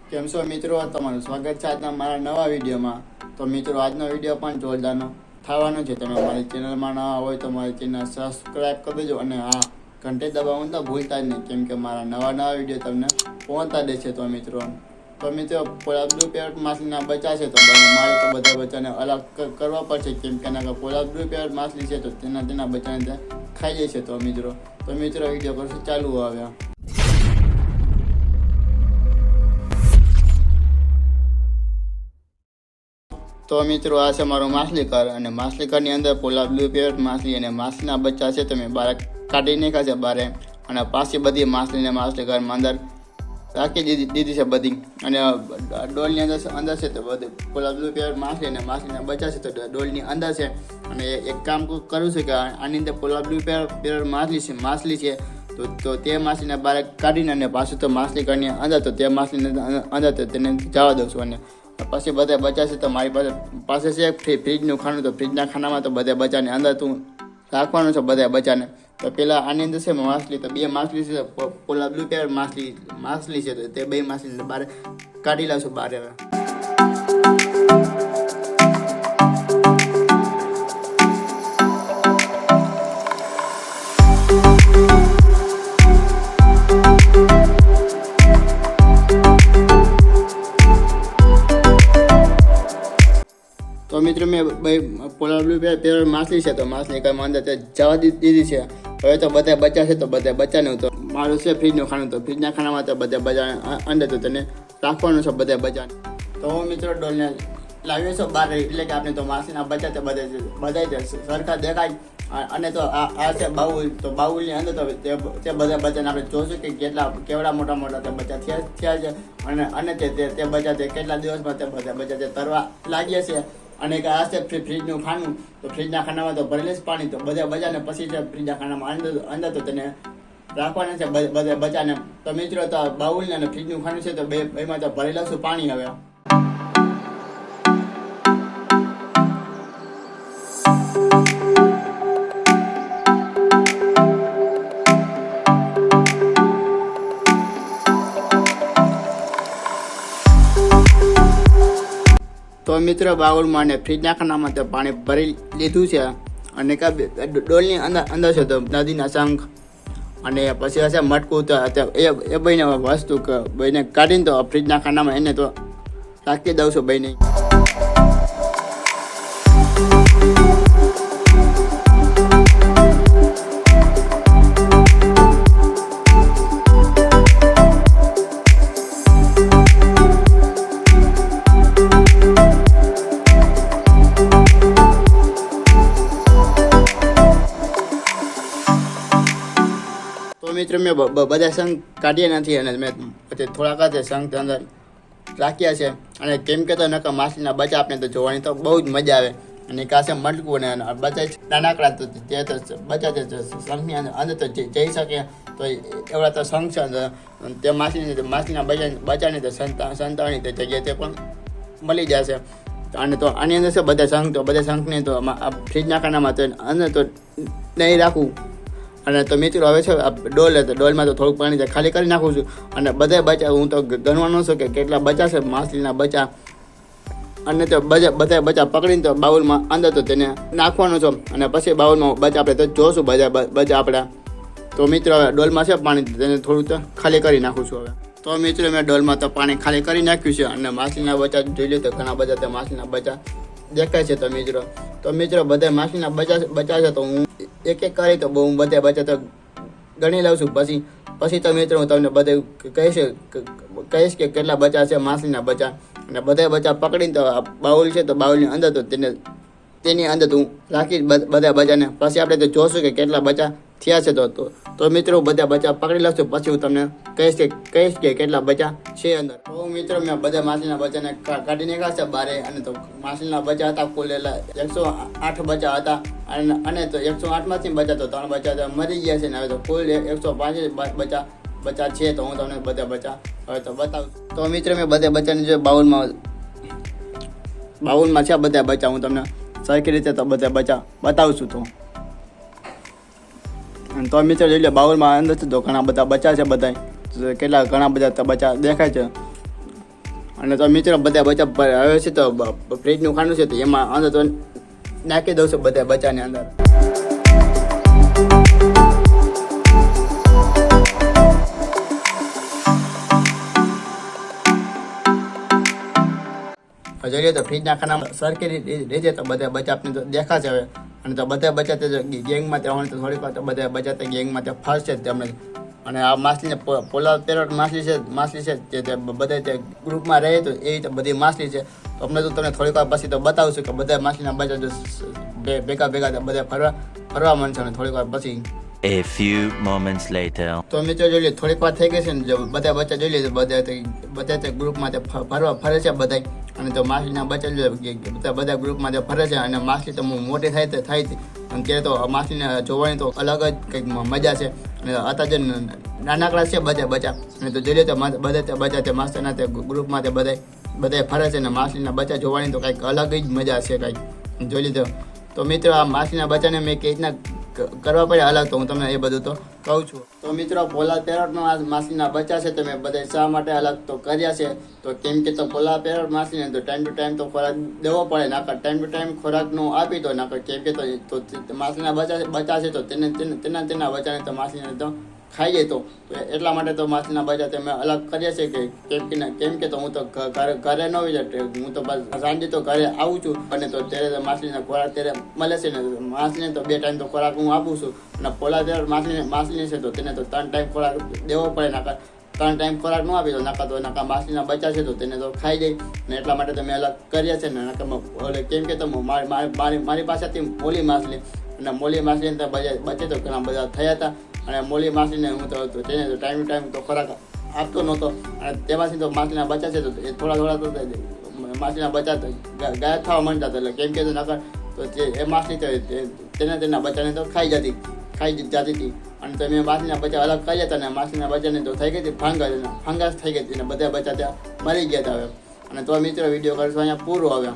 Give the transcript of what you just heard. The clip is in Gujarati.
કેમ છો મિત્રો, તમારું સ્વાગત છે આજના મારા નવા વિડીયોમાં। તો મિત્રો આજનો વિડીયો પણ જોરદારનો થવાનો છે। તમે મારી ચેનલમાં નવા હોય તો મારી ચેનલ સબસ્ક્રાઈબ કરી દેજો અને હા, ઘંટી દબાવવાનું તો ભૂલતા જ નહીં, કેમ કે મારા નવા વિડીયો તમને પહોંચતા દેશે। તો મિત્રો પોલા બ્લુ પેરેટ માછલીના બચ્ચા છે તો મારે તો બધા બચ્ચાને અલગ કરવા પડશે, કેમ કે એના પોલા બ્લુ પેરેટ માછલી છે તો તેના બચ્ચાને ત્યાં ખાઈ જશે। તો મિત્રો વિડીયો કરશું ચાલુ આવ્યા। તો મિત્રો આ છે મારો માછલી ઘર અને માછલી ઘરની અંદર પોલા બ્લુ પેરેટ માછલી અને માછલીના બચ્ચા છે તમે બહાર કાઢી નાખ્યા છે બહાર, અને પાછી બધી માછલી ઘરમાં અંદર રાખી દીધી છે બધી, અને ડોલની અંદર છે તો બધી પોલા બ્લુ પેરેટ માછલી અને માછલીના બચ્ચા છે તો ડોલની અંદર છે। અને એક કામ કરું છું કે આની અંદર પોલા બ્લુ પેરેટ માછલી છે તો તે માછલીને બહાર કાઢીને અને પાછું તો માછલી ઘરની અંદર તો તે માછલીને અંદર તો તેને જવા દઉં છું। અને પછી બધા બચ્ચા છે તો મારી પાસે છે ફ્રીજનું ખાનું, તો ફ્રીજના ખાનામાં તો બધા બચ્ચાને અંદર તું રાખવાનું છે બધા બચ્ચાને। તો પેલા આની અંદર છે માછલી, તો બે માછલી છે પોલા બ્લુ પેરેટ માછલી છે તો તે બે માછલીને બહાર કાઢી લાવશું બહાર હવે। તો મિત્રો મેં પોલા બ્લુ પેરેટ માછલી છે તો માછલી કાંઈ અંદર જવા દીધી છે। હવે તો બધા બચ્ચા છે તો બધા બચ્ચાને તો મારું છે ફ્રીજનું ખાનું, તો ફ્રીજના ખાનામાં તો બધા બચ્ચાને અંદર તો તેને રાખવાનું છે બધા બચ્ચાને। તો હું મિત્રો ડોલને લાવ્યો છું બહાર, એટલે કે આપણે તો માછલીના બચ્ચા તો બધા સરખા દેખાય। અને તો આ છે બાઉલ, તો બાઉલની અંદર તો તે બધા બચ્ચાને આપણે જોશું કે કેવડા મોટા તે બચ્ચા થયા છે, અને તે બચ્ચા તે કેટલા દિવસમાં તે બધા બચ્ચા તે તરવા લાગ્યા છે। અને આ છે ફ્રીજનું ખાનું, તો ફ્રીજના ખાનામાં તો ભરેલું જ પાણી, તો બધા બચ્ચાને પછી છે ફ્રીજના ખાનામાં અંદર તો તેને રાખવાના છે બધા બચ્ચાને। તો મિત્રો તો બાઉલને અને ફ્રીજનું ખાનું છે તો બેમાં તો ભરેલું છું પાણી હવે। તો મિત્રો બાઉલમાં અને ફ્રીજના ખાનામાં તો પાણી ભરી લીધું છે, અને ડોલની અંદર છે તો નદીના શંખ અને પછી હશે મટકું, તો એ બંને વસ્તુ બંને કાઢીને તો ફ્રીજના ખાનામાં એને તો રાખી દઉં છું બંને। મિત્રો મેં બધા શંખ કાઢ્યા નથી, અને મેં પછી થોડાક જ શંખ અંદર રાખ્યા છે, અને કેમ કે તો નકર માછલીના બચ્ચા આપણે તો જોવાની તો બહુ જ મજા આવે। અને કાશે મટકું ને બચ્ચા નાનકડા તો તે તો બચ્ચા શંખની અંદર તો જઈ શકે, તો એવડા તો શંખ છે તે માછલીના બચ્ચાને તો સંતાવની તે જગ્યાએ તે પણ મળી જશે। અને તો આની અંદર છે બધા શંખને તો ફ્રીજના ખાનામાં તો અંદર તો નહીં રાખવું। અને તો મિત્રો હવે છે ડોલમાં તો થોડુંક પાણી ખાલી કરી નાખું છું, અને બધા બચ્ચા હું તો ગણવાનો છું કે કેટલા બચ્ચા છે માછલીના બચ્ચા, અને તો બધા બચ્ચા પકડીને તો બાઉલમાં અંદર તો તેને નાખવાનો છો, અને પછી બાઉલમાં બચ્ચા આપણે તો જોશું બધા બચ્ચા આપણા। તો મિત્રો હવે ડોલમાં છે પાણી તેને થોડું તો ખાલી કરી નાખું છું હવે। તો મિત્રો મેં ડોલમાં તો પાણી ખાલી કરી નાખ્યું છે, અને માછલીના બચ્ચા જોઈ લો તો ઘણા બધા તે માછલીના બચ્ચા દેખાય છે। તો મિત્રો બધા માછલીના બચ્ચા છે તો હું એક કરી તો હું બધા બચ્ચા તો ગણી લઉં છું, પછી તો મિત્રો હું તમને બધે કહીશ કે કેટલા બચ્ચા છે માછલીના બચ્ચા, અને બધા બચ્ચા પકડીને તો બાઉલ છે તો બાઉલની અંદર તો તેની અંદર હું રાખીશ બધા બચ્ચાને, પછી આપણે તો જોશું કે કેટલા બચ્ચા થયા છે। તો મિત્રો બધા બચ્ચા પકડી લઉં છું, પછી હું તમને કહીશ કે કેટલા બચ્ચા છે અંદર। તો મિત્રો મેં બધા માછલીના બચ્ચાને કાઢી નાખ્યા છે બારે, અને તો માછલીના બચ્ચા હતા કુલ 108 બચ્ચા હતા, અને તો 108માંથી બચ્ચા તો 3 બચ્ચા તો મરી ગયા છે, ને હવે તો કુલ 105 બચ્ચા છે। તો હું તમને બધા બચ્ચા હવે તો બતાવું। તો મિત્રો મેં બધા બચ્ચાને જો બાઉલમાં છે બધા બચ્ચા, હું તમને સરખી રીતે તો બધા બચ્ચા બતાવું છું। તો મિત્રો જોઈ લો બાઉલમાં અંદર તો ઘણા બધા બચ્ચા છે, બધા કેટલા ઘણા બધા બચ્ચા દેખાય છે। અને તો મિત્રો બધા બચ્ચા હવે છે તો ફ્રીજનું ખાનું છે તો એમાં અંદર તો નાખી દઉં છું બધા બચ્ચાની અંદર. જોઈએ તો ફ્રીજના ખાનામાં સરખી રીતે તો બધા બચ્ચા આપણે તો દેખાશે હવે. અને તો બધા બચ્ચા તે ગેંગમાં ત્યાં તો થોડીક વાર તો બધા બચ્ચા તે ગેંગમાં ત્યાં ફરશે જ તેમને. અને આ માછલીને પોલા પેરોટ માછલી છે તે બધા તે ગ્રુપમાં રહે તો એ રીતે બધી માછલી છે. તો અમને તો તમને થોડીક વાર પછી તો બતાવશું કે બધા માછલીના બચ્ચા જો ભેગા બધા ફરવા માંડશે અને થોડીક વાર પછી. A few moments later. તો મિત્રો જોઈ લે થોડીક વાર થઈ ગઈ છે ને બધા બચ્ચા જોઈ લે બધા તે ગ્રુપમાં તે ફરે છે બધા. અને તો માછલીના બચ્ચા બધા ગ્રુપમાં તે ફરે છે અને માછલી તો મોટી થાય હતી અને ત્યારે તો માછલીને જોવાની તો અલગ જ કંઈક મજા છે. અને અત્યારે જે નાનકડા છે બધા બચ્ચા અને તો જોઈ લે તો બધા તે બચ્ચા તે માસ્ટરના તે ગ્રુપમાં તે બધા ફરે છે અને માછલીના બચ્ચા જોવાની તો કંઈક અલગ જ મજા છે કંઈક જોઈ લીધો. તો મિત્રો આ માછલીના બચ્ચાને મેં કઈ રીતના કરવા પડે અલગ તો હું તમને એ બધું તો કહું છું. તો મિત્રો પોલા પેરોટનો આ માછલીના બચ્ચા છે તો મેં બધા શા માટે અલગ તો કર્યા છે તો કેમ કે તો પોલા પેરોટ માછલીને તો ટાઈમ ટુ ટાઈમ તો ખોરાક દેવો પડે નાકર ટાઈમ ટુ ટાઈમ ખોરાકનું આપી તો નાકર કેમ કે તો માછલીના બચ્ચા છે તો તેના બચ્ચાને તો માછલીને તો ખાઈ જાય તો એટલા માટે તો માછલીના બચ્ચા તમે અલગ કરીએ છે કે કેમ કે તો હું તો ઘરે ન હોય હું તો બસ સાંજે તો ઘરે આવું છું અને તો ત્યારે માછલીના ખોરાક ત્યારે મળે છે ને માછલીને તો 2 ટાઈમ તો ખોરાક હું આપું છું. અને પોલા પેરોટ માછલી છે તો તેને તો 3 ટાઈમ ખોરાક દેવો પડે નાકર 3 ટાઈમ ખોરાક ન આપી તો નાકા માછલીના બચ્ચા છે તો તેને તો ખાઈ જાય ને એટલા માટે તમે અલગ કર્યા છે ને કેમ કે તો મારી પાસેથી મોલી માછલી અને મોલી માછલીને તો બચે તો ઘણા બધા થયા હતા. અને મોલી માછલીને હું તો તેને તો ટાઈમ ટુ ટાઈમ તો ખોરાક આપતો નહોતો અને તેમાંથી તો માછલીના બચ્ચા છે તો એ થોડા તો માછલીના બચ્ચા તો ગાયબ થવા માંડતા હતા. એટલે કેમ કે નકર તો એ માછલી તો તેના બચ્ચાને તો ખાઈ જતી હતી. અને તો મેં માછલીના બચ્ચા અલગ કર્યા હતા અને માછલીના બચ્ચાને તો થઈ ગઈ હતી ફંગસ થઈ ગઈ હતી અને બધા બચ્ચા ત્યાં મરી ગયા હતા હવે. અને તો મિત્રો વિડીયો કરશો અહીંયા પૂરો આવ્યા.